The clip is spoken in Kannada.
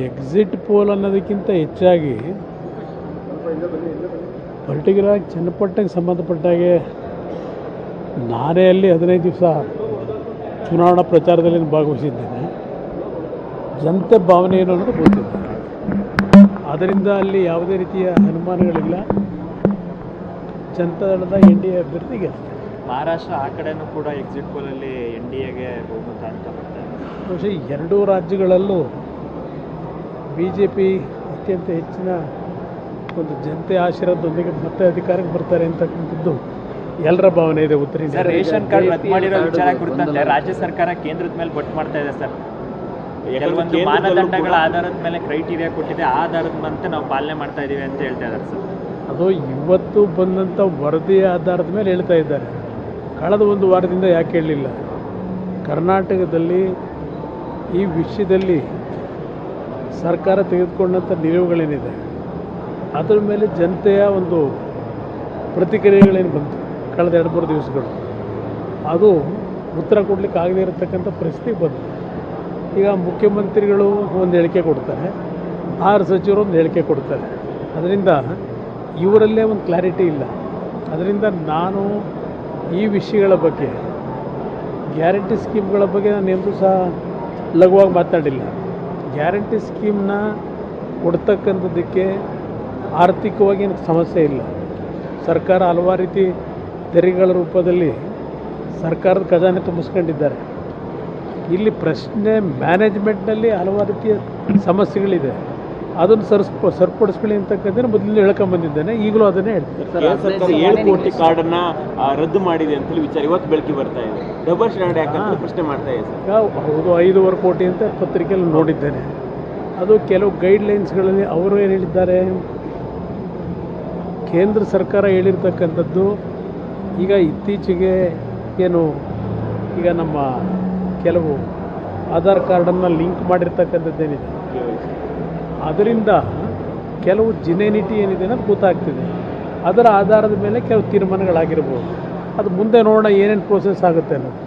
ಎಕ್ಸಿಟ್ ಪೋಲ್ ಅನ್ನೋದಕ್ಕಿಂತ ಹೆಚ್ಚಾಗಿ ಪರ್ಟಿಕ್ಯುಲರ್ ಆಗಿ ಚನ್ನಪಟ್ಟಣಕ್ಕೆ ಸಂಬಂಧಪಟ್ಟಾಗೆ ನಾನೇ ಅಲ್ಲಿ 15 ದಿವಸ ಚುನಾವಣಾ ಪ್ರಚಾರದಲ್ಲಿ ಭಾಗವಹಿಸಿದ್ದೇನೆ. ಜನತೆ ಭಾವನೆ ಏನು ಅನ್ನೋದು ಗೊತ್ತಿದೆ. ಆದ್ದರಿಂದ ಅಲ್ಲಿ ಯಾವುದೇ ರೀತಿಯ ಅನುಮಾನಗಳಿಲ್ಲ. ಜನತಾದಳದ NDA ಅಭ್ಯರ್ಥಿ ಗೆಲ್ತಾರೆ. ಮಹಾರಾಷ್ಟ್ರ ಆ ಕಡೆನೂ ಕೂಡ ಎಕ್ಸಿಟ್ ಪೋಲಲ್ಲಿ NDAಗೆ ಬಹುಮತ ಅಂತ ಬರ್ತಾರೆ. ಬಹುಶಃ ಎರಡೂ ರಾಜ್ಯಗಳಲ್ಲೂ BJP ಅತ್ಯಂತ ಹೆಚ್ಚಿನ ಒಂದು ಜನತೆ ಆಶೀರ್ವಾದದೊಂದಿಗೆ ಮತ್ತೆ ಅಧಿಕಾರಕ್ಕೆ ಬರ್ತಾರೆ ಅಂತಕ್ಕಂಥದ್ದು ಎಲ್ಲರ ಭಾವನೆ ಇದೆ. ಉತ್ತರ ಸರ್, ರೇಷನ್ ಕಾರ್ಡ್ ರದ್ದು ಮಾಡಿರೋ ವಿಚಾರ ಕುರಿತಂತೆ ರಾಜ್ಯ ಸರ್ಕಾರ ಕೇಂದ್ರದ ಮೇಲೆ ಬೊಟ್ಟು ಮಾಡ್ತಾ ಇದೆ ಸರ್. ಕೆಲವೊಂದು ಮಾನದಂಡಗಳ ಆಧಾರದ ಮೇಲೆ ಕ್ರೈಟೀರಿಯಾ ಕೊಟ್ಟಿದೆ, ಆ ಆಧಾರದಂತೆ ನಾವು ಪಾಲನೆ ಮಾಡ್ತಾ ಇದೀವಿ ಅಂತ ಹೇಳ್ತಾ ಇದ್ದಾರೆ ಸರ್. ಅದು ಇವತ್ತು ಬಂದಂಥ ವರದಿಯ ಆಧಾರದ ಮೇಲೆ ಹೇಳ್ತಾ ಇದ್ದಾರೆ. ಕಳೆದ ಒಂದು ವಾರದಿಂದ ಯಾಕೆ ಹೇಳಲಿಲ್ಲ? ಕರ್ನಾಟಕದಲ್ಲಿ ಈ ವಿಷಯದಲ್ಲಿ ಸರ್ಕಾರ ತೆಗೆದುಕೊಂಡಂಥ ನಿಲುವುಗಳೇನಿದೆ ಅದರ ಮೇಲೆ ಜನತೆಯ ಒಂದು ಪ್ರತಿಕ್ರಿಯೆಗಳೇನು ಬಂತು ಕಳೆದ 2-3 ದಿವಸಗಳು, ಅದು ಉತ್ತರ ಕೊಡಲಿಕ್ಕೆ ಆಗದೇ ಇರತಕ್ಕಂಥ ಪರಿಸ್ಥಿತಿ ಬಂತು. ಈಗ ಮುಖ್ಯಮಂತ್ರಿಗಳು ಒಂದು ಹೇಳಿಕೆ ಕೊಡ್ತಾರೆ, 6 ಸಚಿವರು ಒಂದು ಹೇಳಿಕೆ ಕೊಡ್ತಾರೆ. ಅದರಿಂದ ಇವರಲ್ಲೇ ಒಂದು ಕ್ಲಾರಿಟಿ ಇಲ್ಲ. ಅದರಿಂದ ನಾನು ಈ ವಿಷಯಗಳ ಬಗ್ಗೆ, ಗ್ಯಾರಂಟಿ ಸ್ಕೀಮ್ಗಳ ಬಗ್ಗೆ ನಾನು ಎಂದೂ ಸಹ ಲಘುವಾಗಿ ಮಾತನಾಡಿಲ್ಲ. ಗ್ಯಾರಂಟಿ ಸ್ಕೀಮ್ನ ಕೊಡ್ತಕ್ಕಂಥದ್ದಕ್ಕೆ ಆರ್ಥಿಕವಾಗಿ ಸಮಸ್ಯೆ ಇಲ್ಲ. ಸರ್ಕಾರ ಹಲವಾರು ರೀತಿ ತೆರಿಗೆಗಳ ರೂಪದಲ್ಲಿ ಸರ್ಕಾರದ ಖಜಾನೆ ತುಂಬಿಸ್ಕೊಂಡಿದ್ದಾರೆ. ಇಲ್ಲಿ ಪ್ರಶ್ನೆ ಮ್ಯಾನೇಜ್ಮೆಂಟ್ನಲ್ಲಿ ಹಲವಾರು ರೀತಿಯ ಸಮಸ್ಯೆಗಳಿದೆ. ಅದನ್ನು ಸರಿಪಡಿಸ್ಕೊಳ್ಳಿ ಅಂತಕ್ಕಂಥದ್ದು ಮೊದಲು ಹೇಳ್ಕೊಂಬಂದಿದ್ದೇನೆ, ಈಗಲೂ ಅದನ್ನೇ ಹೇಳ್ತೀನಿ. 7 ಕೋಟಿ ಕಾರ್ಡನ್ನು ರದ್ದು ಮಾಡಿದೆ ಅಂತೇಳಿ ವಿಚಾರ ಇವತ್ತು ಬೆಳಕಿಗೆ ಬರ್ತಾ ಇದೆ. ಡಬಲ್ ಸ್ಟ್ಯಾಂಡರ್ಡ್ ಯಾಕಂತ ಪ್ರಶ್ನೆ ಮಾಡ್ತಾ ಇದೆ ಸರ್. ಹೌದು, 5.25 ಕೋಟಿ ಅಂತ ಪತ್ರಿಕೆಯಲ್ಲಿ ನೋಡಿದ್ದೇನೆ. ಅದು ಕೆಲವು ಗೈಡ್ಲೈನ್ಸ್ಗಳಲ್ಲಿ ಅವರು ಏನು ಹೇಳಿದ್ದಾರೆ, ಕೇಂದ್ರ ಸರ್ಕಾರ ಹೇಳಿರ್ತಕ್ಕಂಥದ್ದು ಈಗ ಇತ್ತೀಚೆಗೆ ಏನು ಈಗ ನಮ್ಮ ಕೆಲವು ಆಧಾರ್ ಕಾರ್ಡನ್ನು ಲಿಂಕ್ ಮಾಡಿರ್ತಕ್ಕಂಥದ್ದೇನಿದೆ ಅದರಿಂದ ಕೆಲವು ಜಿನೇನಿಟಿ ಏನಿದೆ ಅನ್ನೋದು ಗೊತ್ತಾಗ್ತಿದೆ. ಅದರ ಆಧಾರದ ಮೇಲೆ ಕೆಲವು ತೀರ್ಮಾನಗಳಾಗಿರ್ಬೋದು. ಅದು ಮುಂದೆ ನೋಡೋಣ ಏನೇನು ಪ್ರೋಸೆಸ್ ಆಗುತ್ತೆ ಅನ್ನೋದು.